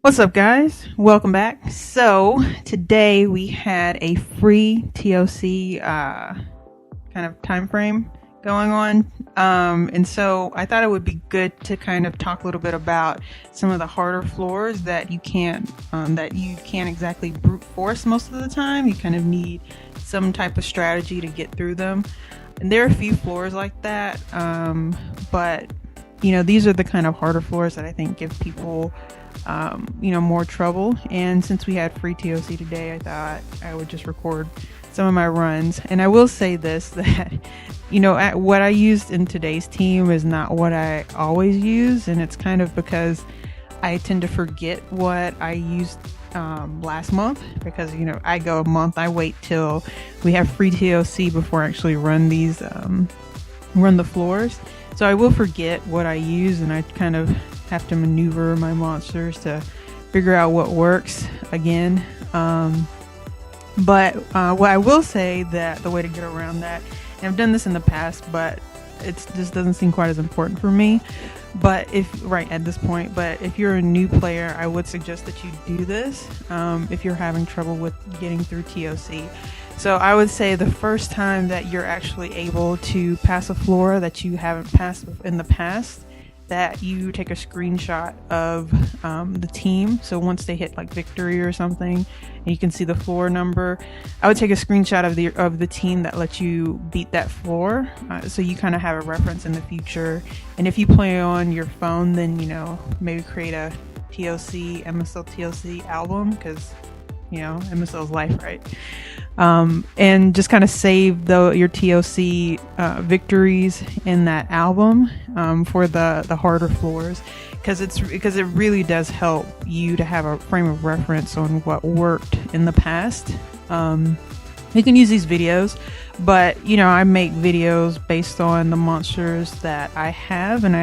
What's up, guys? Welcome back. So today we had a free TOC kind of time frame going on, and so I thought it would be good to kind of talk a little bit about some of the harder floors that you can't exactly brute force most of the time. You kind of need some type of strategy to get through them, and there are a few floors like that, but these are the kind of harder floors that I think give people more trouble. And since we had free TOC today, I thought I would just record some of my runs. And I will say this, that what I used in today's team is not what I always use, and it's kind of because I tend to forget what I used last month, because I go a month, I wait till we have free TOC before I actually run these run the floors. So I will forget what I use, and I kind of have to maneuver my monsters to figure out what works again. But what I will say, that the way to get around that, and I've done this in the past, but it just doesn't seem quite as important for me, but if you're a new player, I would suggest that you do this if you're having trouble with getting through TOC. So I would say the first time that you're actually able to pass a floor that you haven't passed in the past, that you take a screenshot of the team. So once they hit like victory or something, and you can see the floor number, I would take a screenshot of the team that lets you beat that floor, so you kind of have a reference in the future. And if you play on your phone, then maybe create a TOC MSL TOC album, because MSL's life, right? And just kind of save your TOC victories in that album for the harder floors, because it really does help you to have a frame of reference on what worked in the past. You can use these videos, but I make videos based on the monsters that I have, and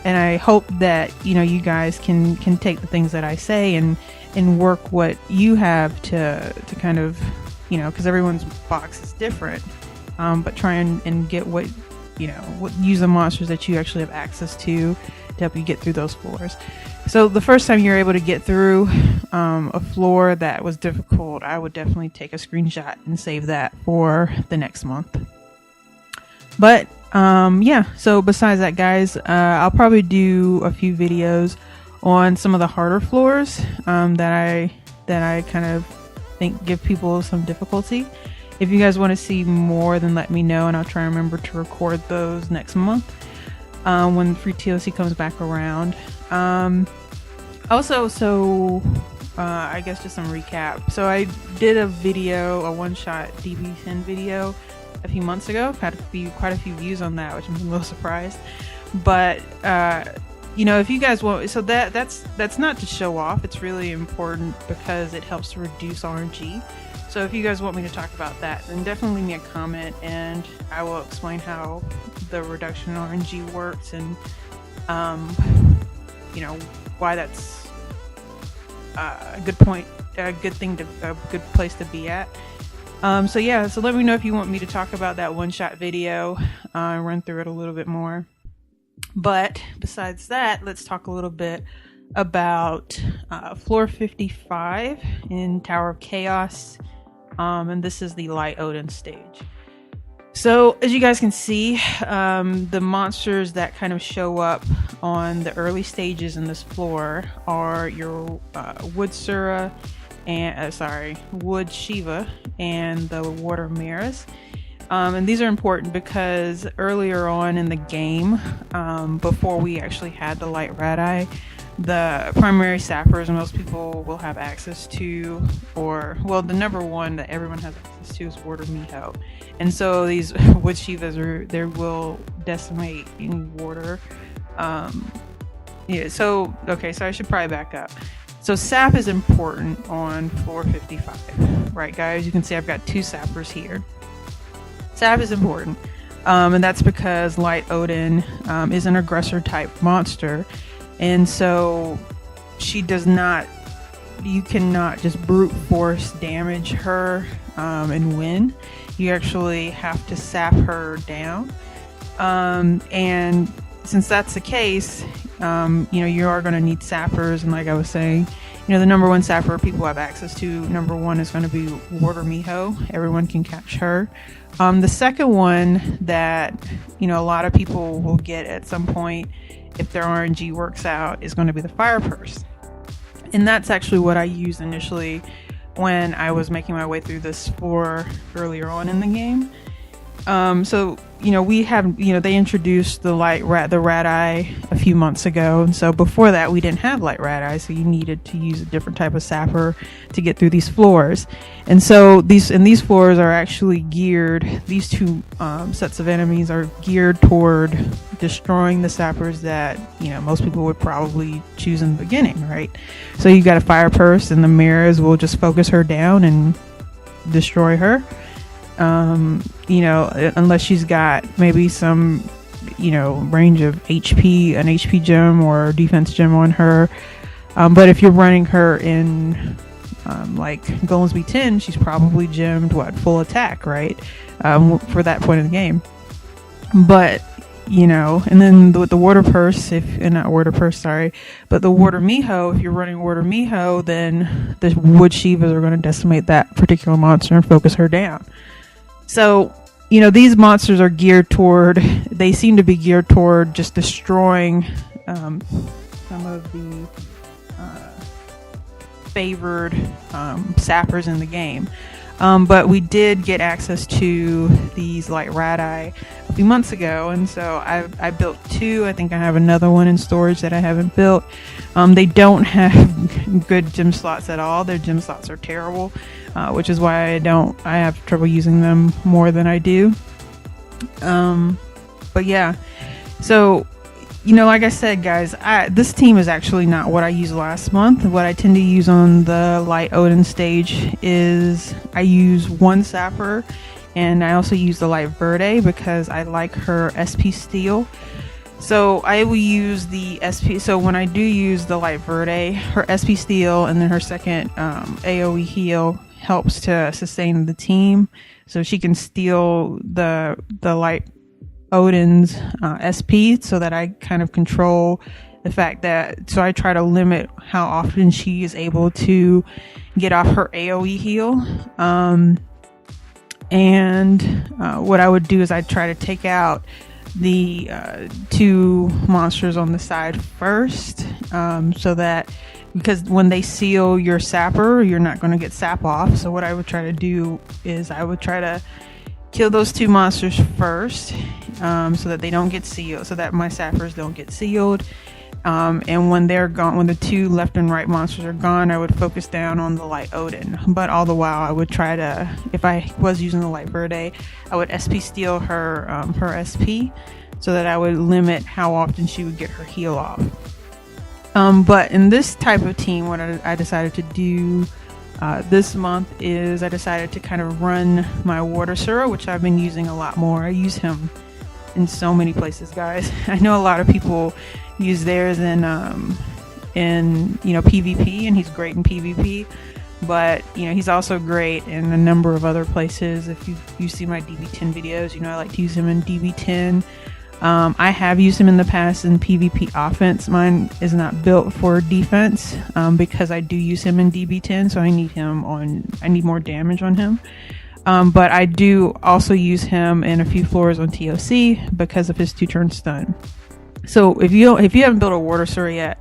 I hope that you guys can take the things that I say and work what you have to kind of because everyone's box is different, but try and get use the monsters that you actually have access to help you get through those floors. So the first time you're able to get through a floor that was difficult, I would definitely take a screenshot and save that for the next month. But so besides that, guys, I'll probably do a few videos on some of the harder floors that I kind of think give people some difficulty. If you guys want to see more, then let me know, and I'll try and remember to record those next month when free TOC comes back around. Also, I guess just some recap. So I did a one-shot DB10 video a few months ago. Had quite a few views on that, which I'm a little surprised. But if you guys want, so that's not to show off. It's really important because it helps to reduce RNG. So if you guys want me to talk about that, then definitely leave me a comment, and I will explain how the reduction in RNG works, and why that's a good point, a good place to be at. So let me know if you want me to talk about that one-shot video, run through it a little bit more. But besides that, let's talk a little bit about floor 55 in Tower of Chaos, and this is the Light Odin stage. So as you guys can see, the monsters that kind of show up on the early stages in this floor are your Wood Sura and Wood Shiva and the Water Maras. And these are important because earlier on in the game, before we actually had the Light Rat-Eye, the primary sappers most people will have access to, the number one that everyone has access to is Water Miho. And so these Wood Shivas they will decimate in water. So I should probably back up. So sap is important on floor 55, right, guys? You can see I've got two sappers here. Sap is important, and that's because Light Odin is an aggressor type monster, and so you cannot just brute force damage her and win. You actually have to sap her down, and since that's the case, you are going to need sappers, and like I was saying, the number one sapper people have access to, number one is going to be Water Miho. Everyone can catch her. The second one that, a lot of people will get at some point if their RNG works out is going to be the Fire Purse. And that's actually what I used initially when I was making my way through this floor earlier on in the game. So we have, they introduced the rat eye a few months ago, and so before that we didn't have light rat eye, so you needed to use a different type of sapper to get through these floors. And so these floors are actually geared, these two sets of enemies are geared toward destroying the sappers that most people would probably choose in the beginning, right? So you got a Fire Purse, and the mirrors will just focus her down and destroy her. Unless she's got maybe some, range of HP, an HP gem or defense gem on her. But if you're running her in, like Golems B10, she's probably gemmed, full attack, right? For that point in the game. But, and then with the Water Purse, but the Water Miho, if you're running Water Miho, then the Wood Shivas are going to decimate that particular monster and focus her down. So, these monsters are they seem to be geared toward just destroying some of the favored sappers in the game. But we did get access to these light rat eye a few months ago, and so I built two. I think I have another one in storage that I haven't built. They don't have good gem slots at all. Their gem slots are terrible, which is why I have trouble using them more than I do. But yeah, so like I said, guys, this team is actually not what I used last month. What I tend to use on the light Odin stage is I use one sapper, and I also use the light Verde because I like her SP Steel. So I will use the SP. So when I do use the light Verde, her SP Steel and then her second AoE heal helps to sustain the team. So she can steal the light Odin's SP, so that I kind of control the fact that, so I try to limit how often she is able to get off her AoE heal. What I would do is I'd try to take out the two monsters on the side first, so that, because when they seal your sapper, you're not going to get sap off. So what I would try to do is I would try to kill those two monsters first, so that they don't get sealed, so that my sappers don't get sealed. And when they're gone, when the two left and right monsters are gone, I would focus down on the light Odin. But all the while, I would try to, if I was using the light Verde, I would SP steal her SP, so that I would limit how often she would get her heal off. But in this type of team, what I decided to do this month is I decided to kind of run my Water Sura, which I've been using a lot more. I use him in so many places, guys. I know a lot of people use theirs in PvP, and he's great in PvP, but he's also great in a number of other places. If you see my DB10 videos, I like to use him in DB10. I have used him in the past in PvP offense. Mine is not built for defense, because I do use him in DB10, so I need more damage on him. But I do also use him in a few floors on TOC because of his 2-turn stun. So if you haven't built a Water Sura yet,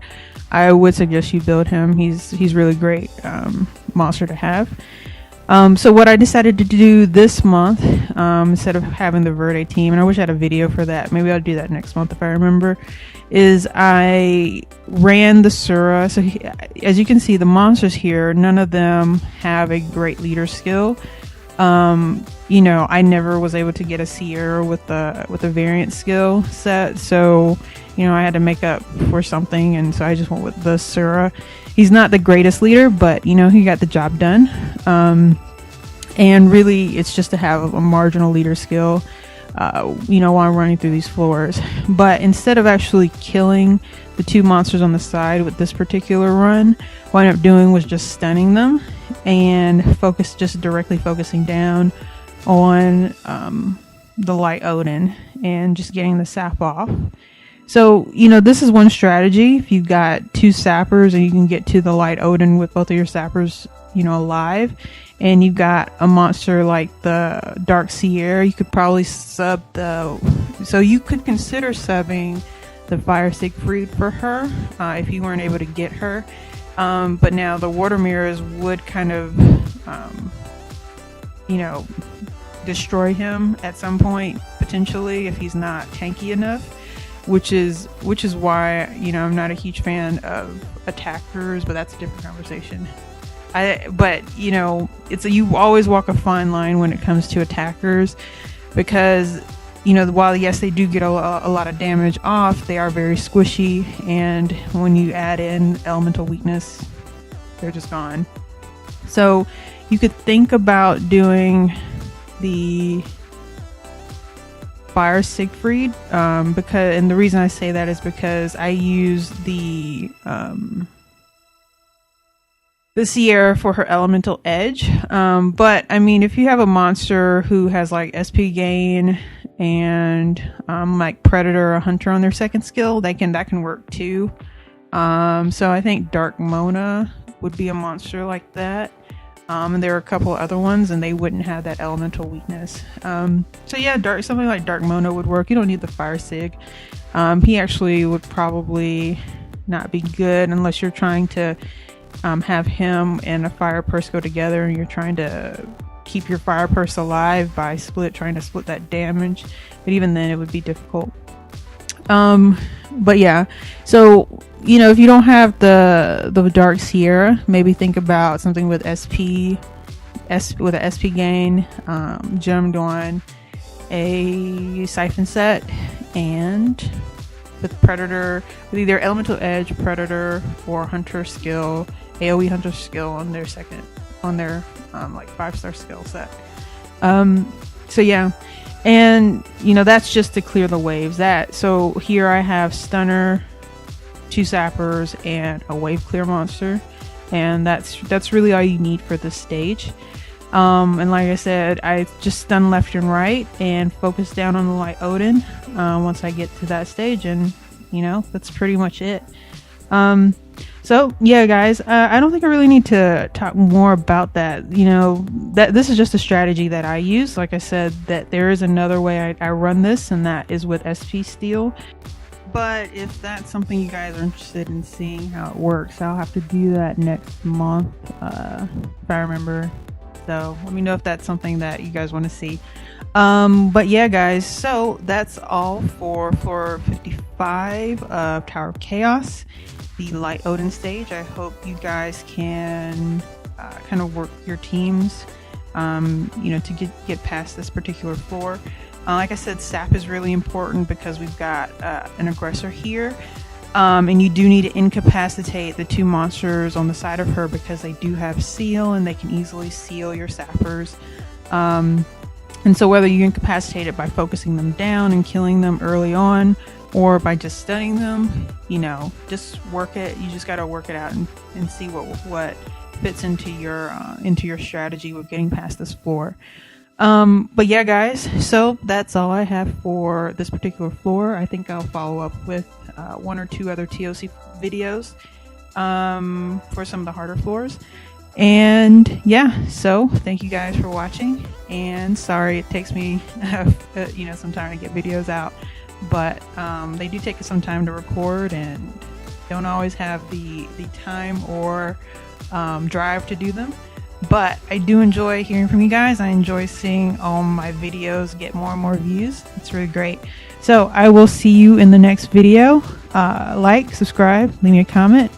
I would suggest you build him. He's really great monster to have. So what I decided to do this month, instead of having the Verde team, and I wish I had a video for that, maybe I'll do that next month if I remember, is I ran the Sura. So as you can see, the monsters here, none of them have a great leader skill. I never was able to get a Seer with the variant skill set, so I had to make up for something, and so I just went with the Sura. He's not the greatest leader, but he got the job done. And really, it's just to have a marginal leader skill, while I'm running through these floors. But instead of actually killing the two monsters on the side with this particular run, what I ended up doing was just stunning them and directly focusing down on the light Odin and just getting the sap off. So, you know, this is one strategy. If you've got 2 sappers and you can get to the light Odin with both of your sappers, you know, alive, and you've got a monster like the Dark Sierra, you could probably sub so you could consider subbing the Fire Siegfried for her, if you weren't able to get her. But now the water mirrors would kind of, you know, destroy him at some point, potentially, if he's not tanky enough. Which is why, you know, I'm not a huge fan of attackers, but that's a different conversation. But you know, you always walk a fine line when it comes to attackers, because, you know, while yes, they do get a lot of damage off, they are very squishy, and when you add in elemental weakness, they're just gone. So you could think about doing the Fire Siegfried, and the reason I say that is because I use the Sierra for her elemental edge. But I mean, if you have a monster who has like SP gain and like Predator or Hunter on their second skill, that can work too. So I think Dark Mona would be a monster like that. And there are a couple other ones, and they wouldn't have that elemental weakness. So yeah, something like Dark Mona would work. You don't need the Fire Sig. He actually would probably not be good unless you're trying to have him and a Fire Purse go together, and you're trying to keep your Fire Purse alive by trying to split that damage. But even then, it would be difficult. But yeah, so, you know, if you don't have the Dark Sierra, maybe think about something with with a SP gain, gemmed on a Siphon set, and with Predator, with either Elemental Edge, Predator, or Hunter skill, AoE Hunter skill on their like 5-star skill set. So yeah. And, you know, that's just to clear the waves. So here I have Stunner, 2 sappers, and a wave clear monster, and that's really all you need for this stage. And like I said, I just stun left and right and focus down on the light Odin once I get to that stage, and, you know, that's pretty much it. So yeah, guys, I don't think I really need to talk more about that. You know, that this is just a strategy that I use. Like I said, that there is another way I run this, and that is with SP Steel. But if that's something you guys are interested in seeing how it works, I'll have to do that next month, if I remember. So let me know if that's something that you guys want to see. But yeah, guys, so that's all for floor 55 of Tower of Chaos, the Light Odin stage. I hope you guys can kind of work your teams, you know, to get past this particular floor. Like I said, sap is really important because we've got an aggressor here, and you do need to incapacitate the 2 monsters on the side of her because they do have seal, and they can easily seal your sappers. And so whether you incapacitate it by focusing them down and killing them early on, or by just stunning them, you know, just work it. You just got to work it out and see what fits into your strategy with getting past this floor. But yeah, guys, so that's all I have for this particular floor. I think I'll follow up with 1 or 2 other TOC videos for some of the harder floors. And yeah, so thank you guys for watching, and sorry it takes me you know, some time to get videos out, but they do take some time to record, and don't always have the time or drive to do them. But I do enjoy hearing from you guys. I enjoy seeing all my videos get more and more views. It's really great. So I will see you in the next video. Like, subscribe, leave me a comment,